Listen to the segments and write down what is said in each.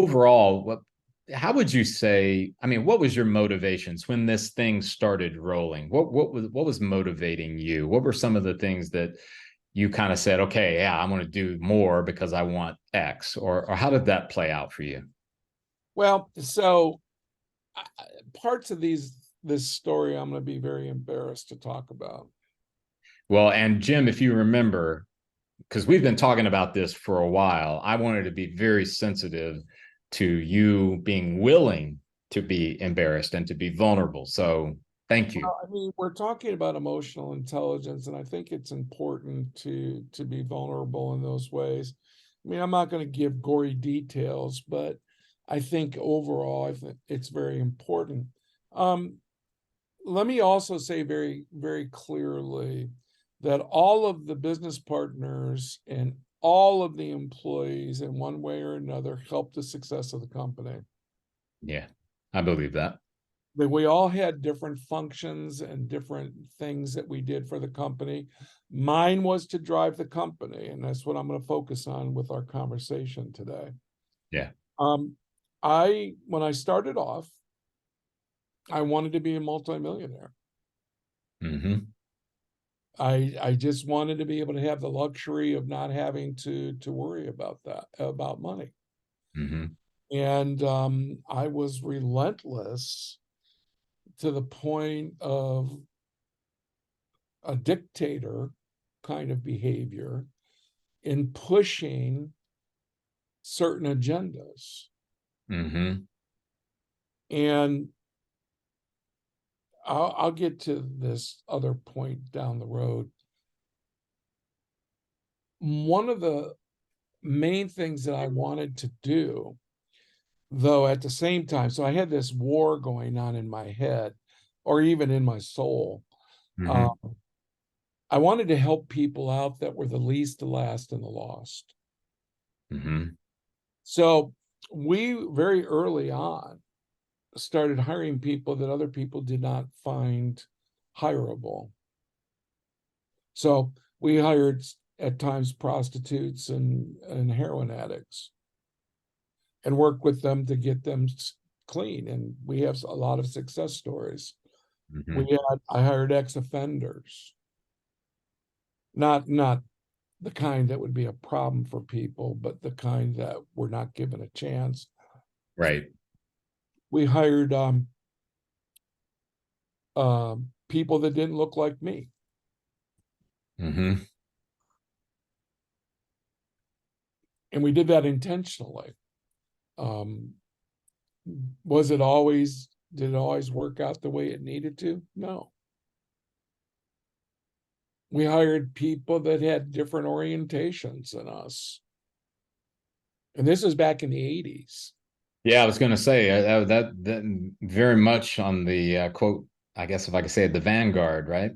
overall, how would you say, I mean, what was your motivations when this thing started rolling? What was motivating you? What were some of the things that you kind of said, okay, yeah, I'm going to do more because I want X, or how did that play out for you? Well, so parts of this story I'm going to be very embarrassed to talk about. Well, and Jim, if you remember, because we've been talking about this for a while, I wanted to be very sensitive to you being willing to be embarrassed and to be vulnerable. So thank you. Well, I mean, we're talking about emotional intelligence, and I think it's important to be vulnerable in those ways. I mean, I'm not going to give gory details, but I think overall, I think it's very important. Um, Let me also say very, very clearly that all of the business partners and all of the employees in one way or another helped the success of the company. Yeah, I believe that. That we all had different functions and different things that we did for the company. Mine was to drive the company, and that's what I'm going to focus on with our conversation today. Yeah. Um, when I started off, I wanted to be a multimillionaire. Mm-hmm. I just wanted to be able to have the luxury of not having to worry about money. Mm-hmm. And I was relentless to the point of a dictator kind of behavior in pushing certain agendas. Mm-hmm. And I'll get to this other point down the road. One of the main things that I wanted to do, though, at the same time, so I had this war going on in my head or even in my soul. Uh, Mm-hmm. I wanted to help people out that were the least, the last, and the lost. Mm-hmm. So we very early on started hiring people that other people did not find hireable. So we hired at times prostitutes and heroin addicts and worked with them to get them clean. And we have a lot of success stories. Mm-hmm. I hired ex-offenders, not the kind that would be a problem for people, but the kind that were not given a chance. Right. We hired people that didn't look like me. Mm-hmm. And we did that intentionally. Um, did it always work out the way it needed to? No. We hired people that had different orientations than us. And this was back in the 80s. Yeah, I was going to say that very much on the quote, I guess if I could say it, the vanguard, right?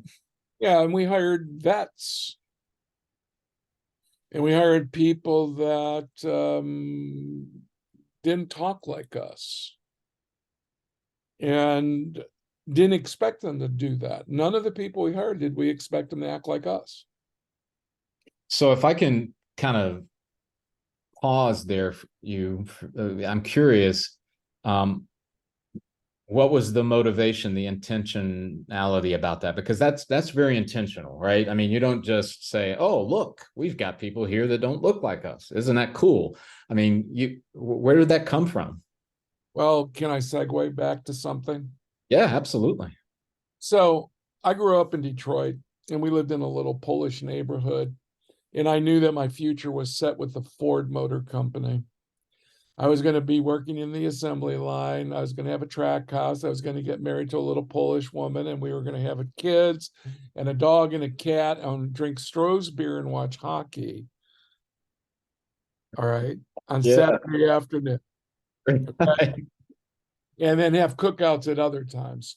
Yeah, and we hired vets. And we hired people that didn't talk like us and didn't expect them to do that. None of the people we hired did we expect them to act like us. So if I can kind of pause there for you, I'm curious. Um, what was the motivation, the intentionality about that? Because that's very intentional, right? I mean, you don't just say, "Oh, look, we've got people here that don't look like us. Isn't that cool?" I mean, where did that come from? Well, can I segue back to something? Yeah, absolutely. So I grew up in Detroit and we lived in a little Polish neighborhood. And I knew that my future was set with the Ford Motor Company. I was going to be working in the assembly line. I was going to have a track house. I was going to get married to a little Polish woman, and we were going to have kids and a dog and a cat and drink Stroh's beer and watch hockey. All right. On Yeah. Saturday afternoon. Okay. And then have cookouts at other times.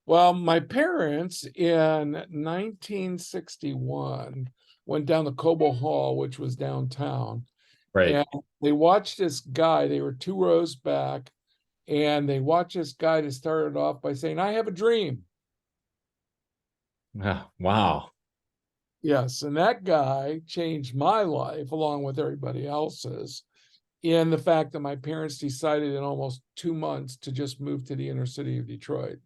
Well, my parents in 1961 went down to Cobo Hall, which was downtown, Right. and they watched this guy. They were two rows back, and they watched this guy that started off by saying, "I have a dream." Wow. Yes, and that guy changed my life along with everybody else's. and the fact that my parents decided in almost 2 months to just move to the inner city of Detroit.